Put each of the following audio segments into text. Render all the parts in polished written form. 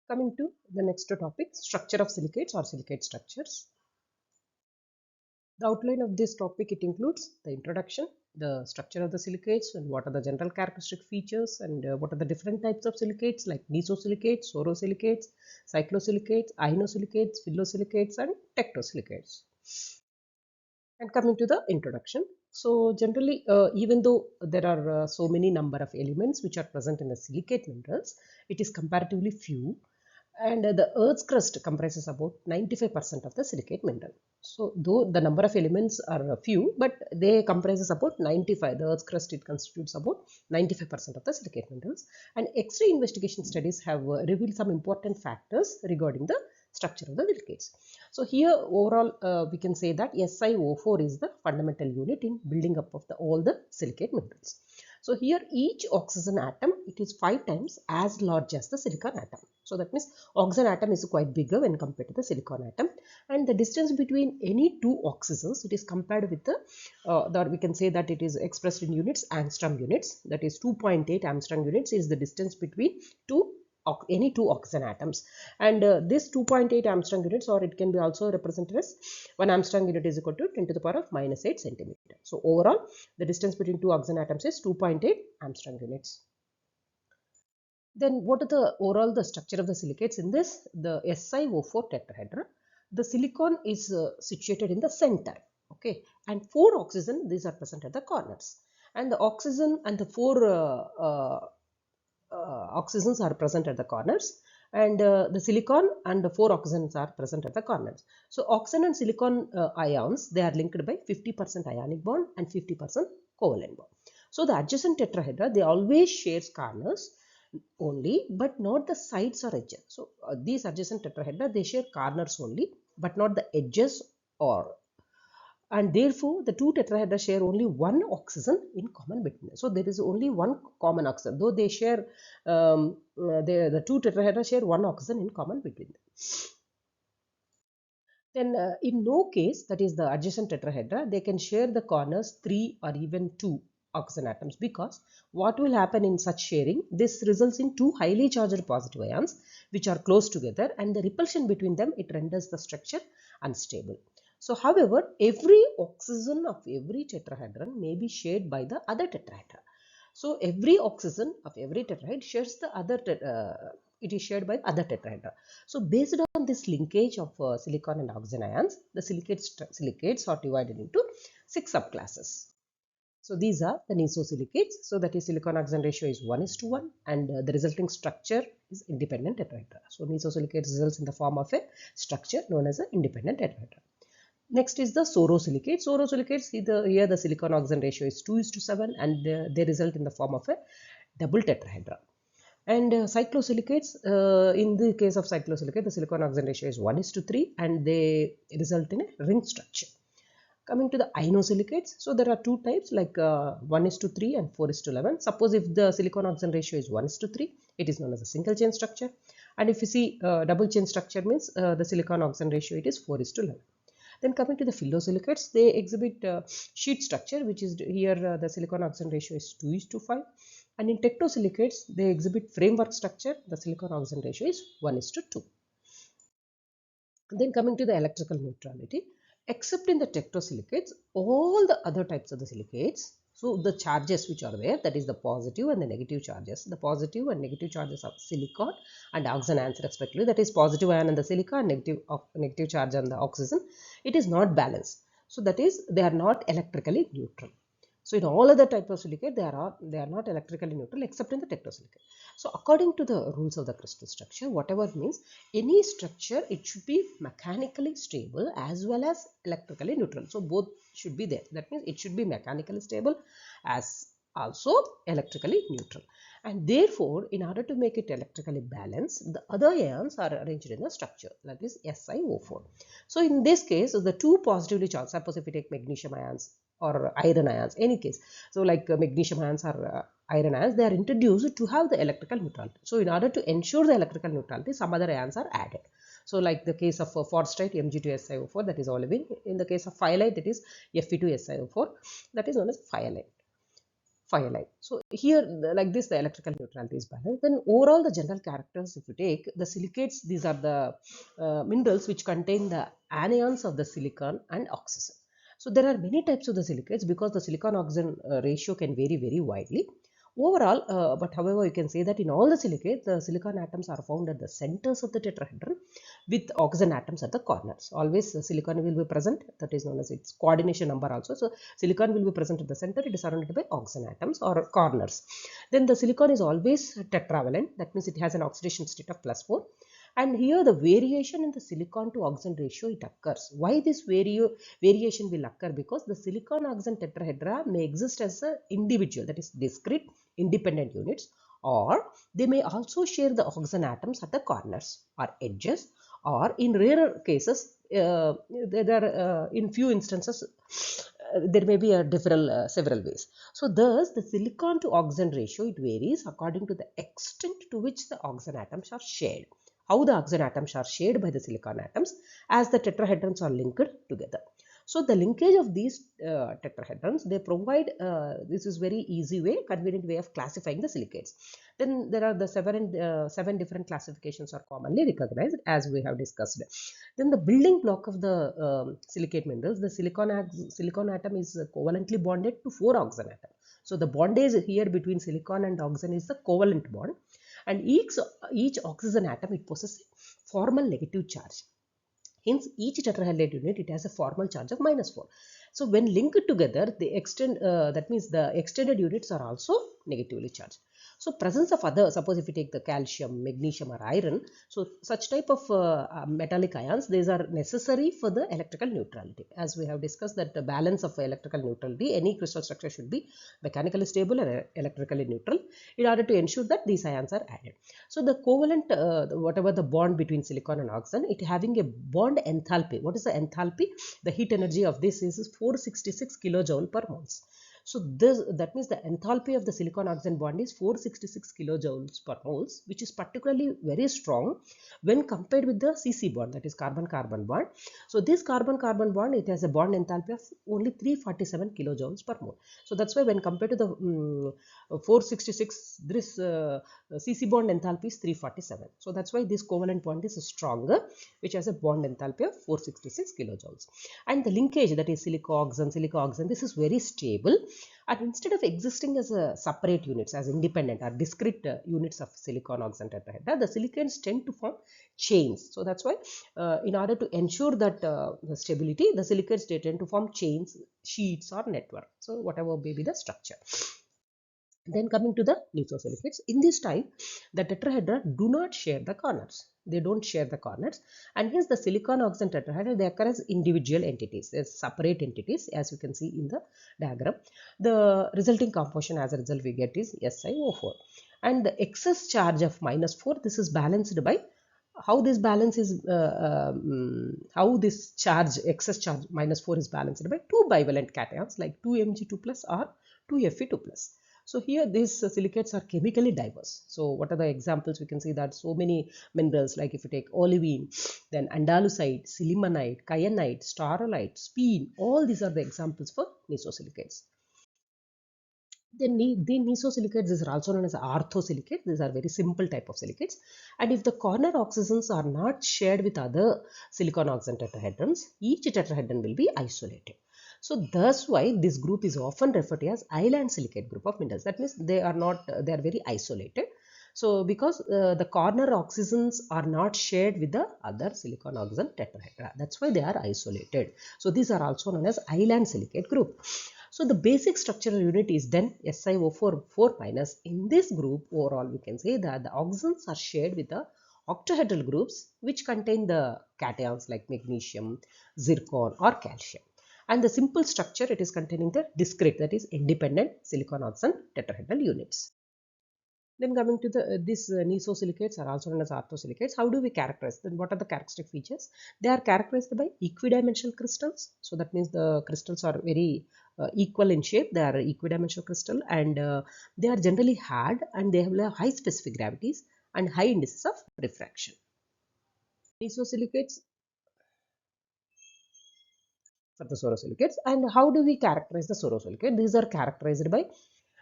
Coming to the next topic, structure of silicates or silicate structures. The outline of this topic, it includes the introduction, the structure of the silicates and what are the general characteristic features and what are the different types of silicates like neso silicates, Soro silicates, Cyclo silicates, ionic Phyllo silicates and Tekto silicates. And coming to the introduction. So generally, even though there are so many number of elements which are present in the silicate minerals, it is comparatively few, and the Earth's crust comprises about 95% of the silicate mineral. So though the number of elements are few, but they comprises about 95. The Earth's crust, it constitutes about 95% of the silicate minerals. And X-ray investigation studies have revealed some important factors regarding the structure of the silicates. So here overall we can say that SiO4 is the fundamental unit in building up of all the silicate minerals. So here each oxygen atom, it is 5 times as large as the silicon atom. So that means oxygen atom is quite bigger when compared to the silicon atom, and the distance between any two oxygens, it is compared with the we can say that it is expressed in units, angstrom units, that is 2.8 angstrom units is the distance between any two oxygen atoms, and this 2.8 angstrom units, or it can be also represented as 1 angstrom unit is equal to 10 to the power of minus 8 centimeter. So overall the distance between two oxygen atoms is 2.8 angstrom units. Then what are the overall the structure of the silicates in this? The SiO4 tetrahedra. The silicon is situated in the center, okay, and 4 oxygen, these are present at the corners, and the oxygen and the 4 oxygens are present at the corners, and the silicon and the 4 oxygens are present at the corners. So oxygen and silicon ions, they are linked by 50% ionic bond and 50% covalent bond. So the adjacent tetrahedra, they always share corners only, but not the sides or edges. So these adjacent tetrahedra, they share corners only, but not the edges, or and therefore the two tetrahedra share only one oxygen in common between them. So there is only one common oxygen, though they share the two tetrahedra share one oxygen in common between them. Then in no case, that is the adjacent tetrahedra, they can share the corners 3 or even 2 oxygen atoms, because what will happen in such sharing, this results in two highly charged positive ions which are close together, and the repulsion between them, it renders the structure unstable. So however, every oxygen of every tetrahedron may be shared by the other tetrahedra. So every oxygen of every tetrahedron shares the other it is shared by other tetrahedra. So based on this linkage of silicon and oxygen ions, the silicates are divided into 6 subclasses. So these are the nesosilicates. So that is silicon oxygen ratio is 1:1, and the resulting structure is independent tetrahedra. So nesosilicates results in the form of a structure known as an independent tetrahedra. Next is the Soro silicates. Soro silicates, here the silicon oxygen ratio is 2:7, and they result in the form of a double tetrahedra. And cyclosilicates, in the case of cyclosilicate, the silicon oxygen ratio is 1:3, and they result in a ring structure. Coming to the inosilicates, so there are two types like 1:3 and 4:11. Suppose if the silicon oxygen ratio is 1:3, it is known as a single chain structure, and if you see double chain structure means the silicon oxygen ratio, it is 4:11. Then coming to the phyllosilicates, they exhibit sheet structure, which is here the silicon oxygen ratio is 2:5. And in tektosilicates, they exhibit framework structure. The silicon oxygen ratio is 1:2. Then coming to the electrical neutrality, except in the tektosilicates, all the other types of the silicates, so the charges which are there, that is the positive and the negative charges. The positive and negative charges of silicon and oxygen ions respectively, that is positive ion on the silicon and negative charge on the oxygen, it is not balanced. So that is, they are not electrically neutral. So in all other types of silicate, they are not electrically neutral except in the tektosilicate. So according to the rules of the crystal structure, whatever means, any structure, it should be mechanically stable as well as electrically neutral. So both should be there. That means it should be mechanically stable as also electrically neutral. And therefore, in order to make it electrically balanced, the other ions are arranged in a structure, that is SiO4. So in this case, the two positively charged, suppose if we take magnesium ions or iron ions, any case. So like magnesium ions or iron ions, they are introduced to have the electrical neutrality. So in order to ensure the electrical neutrality, some other ions are added. So like the case of phosphate, Mg2SiO4, that is olivine. In the case of phyllite, it is Fe2SiO4, that is known as phyllite. Phyllite. So here, like this, the electrical neutrality is balanced. Then overall, the general characters, if you take the silicates, these are the minerals which contain the anions of the silicon and oxygen. So there are many types of the silicates because the silicon oxygen ratio can vary very widely. Overall, but however, you can say that in all the silicates, the silicon atoms are found at the centers of the tetrahedron with oxygen atoms at the corners. Always silicon will be present, that is known as its coordination number also. So silicon will be present at the center, it is surrounded by oxygen atoms or corners. Then the silicon is always tetravalent, that means it has an oxidation state of +4. And here the variation in the silicon to oxygen ratio it occurs. Why this variation will occur? Because the silicon oxygen tetrahedra may exist as an individual, that is discrete independent units, or they may also share the oxygen atoms at the corners or edges, or in rarer cases, there are in few instances there may be a several ways. So thus the silicon to oxygen ratio it varies according to the extent to which the oxygen atoms are shared. How the oxygen atoms are shared by the silicon atoms as the tetrahedrons are linked together. So the linkage of these tetrahedrons, they provide, this is very easy way, convenient way of classifying the silicates. Then there are the seven different classifications are commonly recognized as we have discussed. Then the building block of the silicate minerals, the silicon atom is covalently bonded to 4 oxygen atoms. So the bondage here between silicon and oxygen is the covalent bond, and each oxygen atom it possesses formal negative charge. Hence, each tetrahedral unit it has a formal charge of -4. So when linked together, that means the extended units are also negatively charged. So presence of other, suppose if you take the calcium, magnesium or iron, so such type of metallic ions, these are necessary for the electrical neutrality. As we have discussed that the balance of electrical neutrality, any crystal structure should be mechanically stable and electrically neutral in order to ensure that these ions are added. So the covalent, whatever the bond between silicon and oxygen, it having a bond enthalpy. What is the enthalpy? The heat energy of this is 466 kilojoule per moles. So that means the enthalpy of the silicon oxygen bond is 466 kilojoules per moles, which is particularly very strong when compared with the CC bond, that is carbon-carbon bond. So this carbon-carbon bond, it has a bond enthalpy of only 347 kilojoules per mole. So that's why when compared to the 466, this CC bond enthalpy is 347. So that's why this covalent bond is stronger, which has a bond enthalpy of 466 kilojoules. And the linkage, that is silica-oxygen, this is very stable. And instead of existing as a separate units, as independent or discrete units of silicon oxygen tetrahedra, the silicates tend to form chains. So that's why in order to ensure that the stability, the silicates they tend to form chains, sheets or network. So whatever may be the structure. Then coming to the nesosilicates, in this type, the tetrahedra do not share the corners. They don't share the corners, and hence the silicon oxygen tetrahedra they occur as individual entities, as separate entities, as you can see in the diagram. The resulting composition as a result we get is SiO4, and the excess charge of -4. This is balanced by how this balance is how this charge excess charge -4 is balanced by two bivalent cations like 2Mg2 plus or 2Fe2 plus. So here these silicates are chemically diverse. So what are the examples? We can see that so many minerals, like if you take olivine, then andalusite, sillimanite, kyanite, staurolite, speen, all these are the examples for nesosilicates. Then the nesosilicates, these are also known as orthosilicates. These are very simple type of silicates. And if the corner oxygens are not shared with other silicon oxygen tetrahedrons, each tetrahedron will be isolated. So thus why this group is often referred to as island silicate group of minerals. That means they are very isolated. So because the corner oxygens are not shared with the other silicon oxygen tetrahedra, that's why they are isolated. So these are also known as island silicate group. So the basic structural unit is then SiO4 4 minus. In this group overall we can say that the oxygens are shared with the octahedral groups which contain the cations like magnesium, zircon or calcium. And the simple structure it is containing the discrete, that is independent silicon oxygen tetrahedral units. Then coming to the these nesosilicates are also known as orthosilicates. How do we characterize them? What are the characteristic features? They are characterized by equidimensional crystals. So that means the crystals are very equal in shape. They are equidimensional crystal, and they are generally hard, and they have high specific gravities and high indices of refraction. Nesosilicates for the sorosilicates. And how do we characterize the sorosilicate? These are characterized by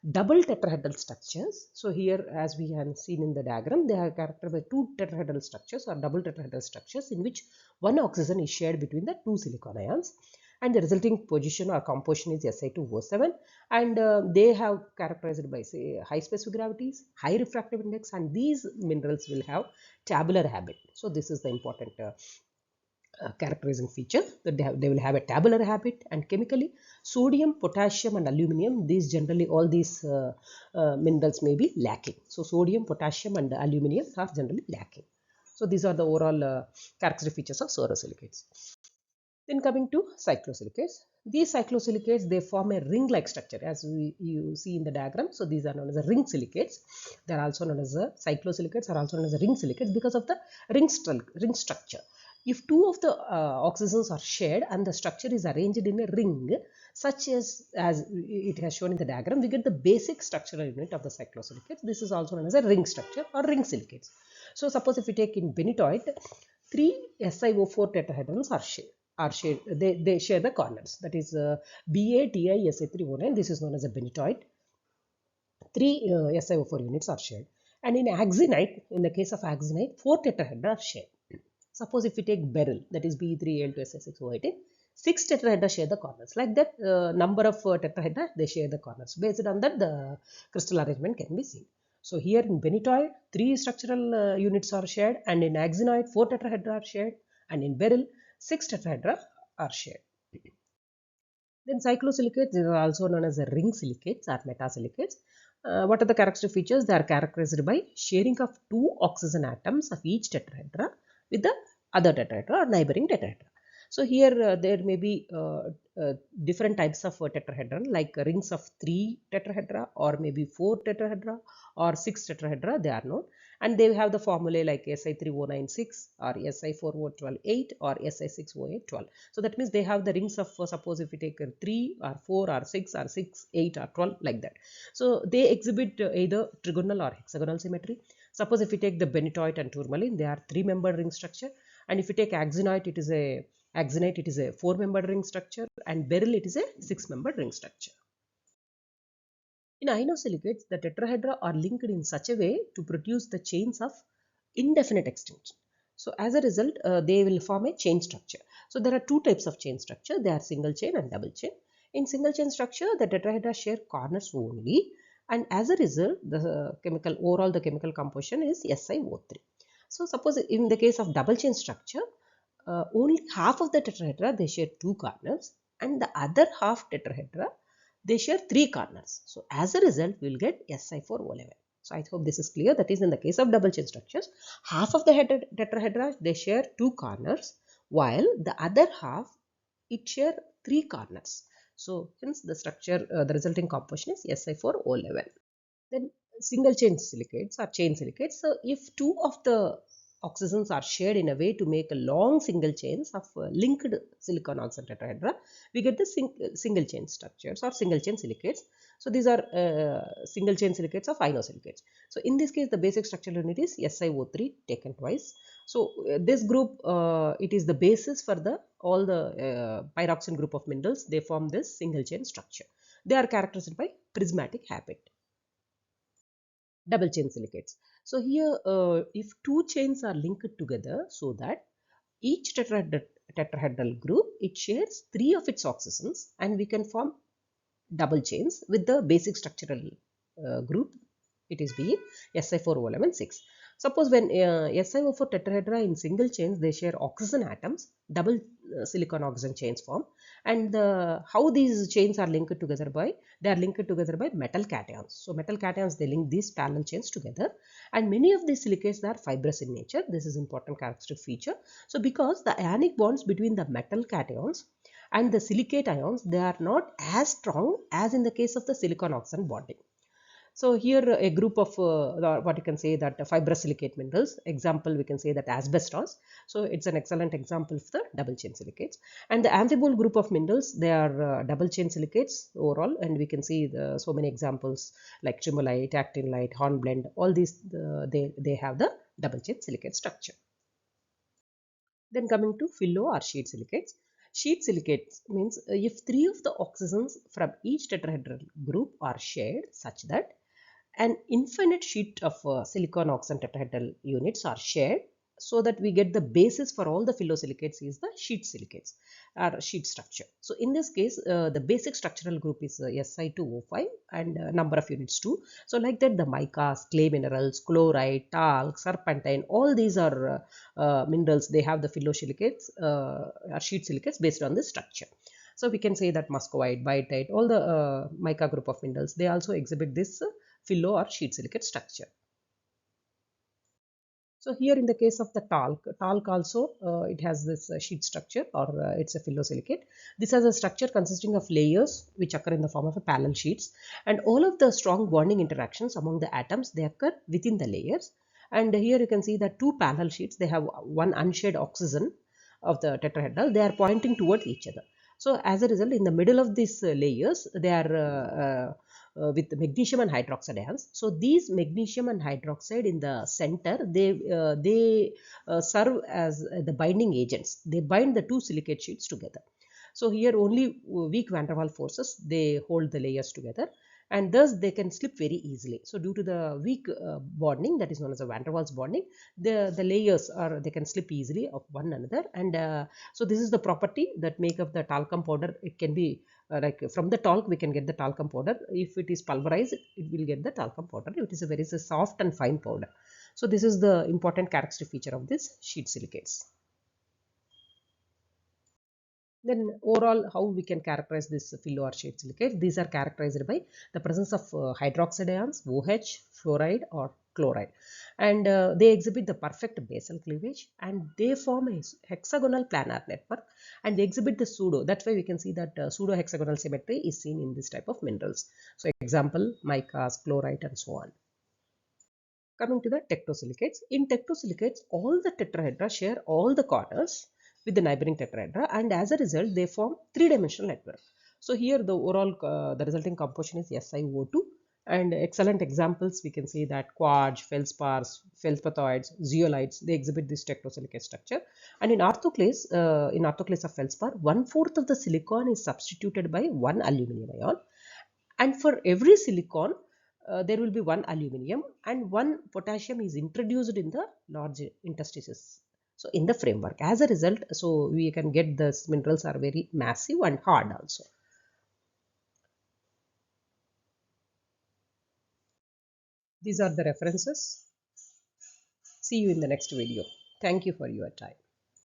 double tetrahedral structures. So here, as we have seen in the diagram, they are characterized by two tetrahedral structures or double tetrahedral structures in which one oxygen is shared between the two silicon ions, and the resulting position or composition is Si2O7, and they have characterized by, say, high specific gravities, high refractive index, and these minerals will have tabular habit. So this is the important characterizing feature, that they will have a tabular habit. And chemically, sodium, potassium and aluminum, these generally all these minerals may be lacking. So sodium, potassium and aluminum are generally lacking. So these are the overall characteristic features of sorosilicates. Then coming to cyclosilicates, these cyclosilicates, they form a ring-like structure as you see in the diagram. So these are known as the ring silicates. They are also known as the cyclosilicates, are also known as the ring silicates because of the ring structure. If two of the oxygens are shared and the structure is arranged in a ring, such as it has shown in the diagram, we get the basic structural unit of the cyclosilicates. This is also known as a ring structure or ring silicates. So suppose if we take in benitoid, 3 SiO4 tetrahedrons are shared. They share the corners. That is BaTiSa3O9. This is known as a benitoid. 3 SiO4 units are shared. And in axenite, in the case of axenite, 4 tetrahedra are shared. Suppose if we take beryl, that is Be3Al2Sa6O18, 6 tetrahedra share the corners. Like that, number of tetrahedra, they share the corners. Based on that, the crystal arrangement can be seen. So here in benitoid, 3 structural units are shared, and in axenite, 4 tetrahedra are shared, and in beryl, 6 tetrahedra are shared. Then cyclosilicates, these are also known as the ring silicates or metasilicates. What are the characteristic features? They are characterized by sharing of 2 oxygen atoms of each tetrahedra with the other tetrahedra or neighboring tetrahedra. So here there may be different types of tetrahedron, like rings of 3 tetrahedra or maybe 4 tetrahedra or 6 tetrahedra, they are known. And they have the formulae like Si3O96 or Si4O12 or Si6O8 So that means they have the rings of, suppose if we take 3 or 4 or 6 or 6, 8 or 12, like that. So they exhibit either trigonal or hexagonal symmetry. Suppose if we take the benitoid and tourmaline, they are 3-membered ring structure. And if you take axenite, it is a 4-membered ring structure, and beryl, it is a 6-membered ring structure. In inosilicates, the tetrahedra are linked in such a way to produce the chains of indefinite extension. So as a result, they will form a chain structure. So there are two types of chain structure. They are single chain and double chain. In single chain structure, the tetrahedra share corners only, and as a result, the chemical composition is SiO3. So suppose in the case of double chain structure, only half of the tetrahedra, they share 2 corners, and the other half tetrahedra, they share 3 corners. So as a result, we will get Si4O11. So I hope this is clear. That is, in the case of double chain structures, half of the tetrahedra, they share 2 corners, while the other half, it share 3 corners. So hence the structure, the resulting composition is Si4O11. Then single chain silicates or chain silicates. So if 2 of the oxygens are shared in a way to make a long single chains of linked silicon oxygen tetrahedra, we get the single chain structures or single chain silicates. So these are single chain silicates of inosilicates. So in this case, the basic structural unit is SiO3 taken twice. So this group, it is the basis for the all the pyroxene group of minerals. They form this single chain structure. They are characterized by prismatic habit. Double chain silicates. So here, if 2 chains are linked together, so that each tetrahedral group, it shares 3 of its oxygens, and we can form double chains with the basic structural group, it is being Si4O11 6. Suppose when SiO4 tetrahedra in single chains, they share oxygen atoms, double silicon oxygen chains form. And how these chains are linked together by, they are linked together by metal cations. So metal cations, they link these parallel chains together. And many of these silicates are fibrous in nature. This is important characteristic feature. So because the ionic bonds between the metal cations and the silicate ions, they are not as strong as in the case of the silicon oxygen bonding. So here a group of what you can say that fibrous silicate minerals, example we can say that asbestos. So it's an excellent example of the double chain silicates. And the amphibole group of minerals, they are double chain silicates overall, and we can see so many examples like tremolite, actinolite, hornblende, all these they have the double chain silicate structure. Then coming to phyllo or sheet silicates. Sheet silicates means if 3 of the oxygens from each tetrahedral group are shared such that an infinite sheet of silicon oxygen tetrahedral units are shared, so that we get the basis for all the phyllosilicates is the sheet silicates or sheet structure. So in this case, the basic structural group is Si2O5 and number of units 2. So like that, the micas, clay minerals, chloride, talc, serpentine, all these are minerals. They have the phyllosilicates or sheet silicates based on this structure. So we can say that muscovite, biotite, all the mica group of minerals, they also exhibit this phyllo or sheet silicate structure. So here in the case of the talc also it has this sheet structure, or it's a phyllosilicate. This has a structure consisting of layers which occur in the form of a parallel sheets, and all of the strong bonding interactions among the atoms, they occur within the layers. And here you can see that two parallel sheets, they have one unshared oxygen of the tetrahedral, they are pointing towards each other. So as a result, in the middle of these layers, they are with magnesium and hydroxide ions. So these magnesium and hydroxide in the center, they serve as the binding agents. They bind the two silicate sheets together. So here only weak van der Waals forces, they hold the layers together, and thus they can slip very easily. So due to the weak bonding, that is known as a van der Waals bonding, the layers are, they can slip easily of one another. And so this is the property that make up the talcum powder. It can be like from the talc we can get the talcum powder. If it is pulverized, it will get the talcum powder. It is a very soft and fine powder. So this is the important characteristic feature of this sheet silicates. Then overall, how we can characterize this phyllo or sheet silicate? These are characterized by the presence of hydroxide ions, OH, fluoride or chloride, and they exhibit the perfect basal cleavage, and they form a hexagonal planar network, and they exhibit the pseudo. That's why we can see that pseudo hexagonal symmetry is seen in this type of minerals. So example, micas, chlorite and so on. Coming to the tektosilicates. In tektosilicates, all the tetrahedra share all the corners with the neighboring tetrahedra, and as a result, they form three-dimensional network. So here the overall, the resulting composition is SiO2, and excellent examples we can see that quartz, feldspars, feldspathoids, zeolites, they exhibit this tektosilicate structure. And in orthoclase of feldspar, 1/4 of the silicon is substituted by one aluminum ion, and for every silicon there will be one aluminum and one potassium is introduced in the large interstices, so in the framework. As a result, so we can get these minerals are very massive and hard also. These are the references. See you in the next video. Thank you for your time.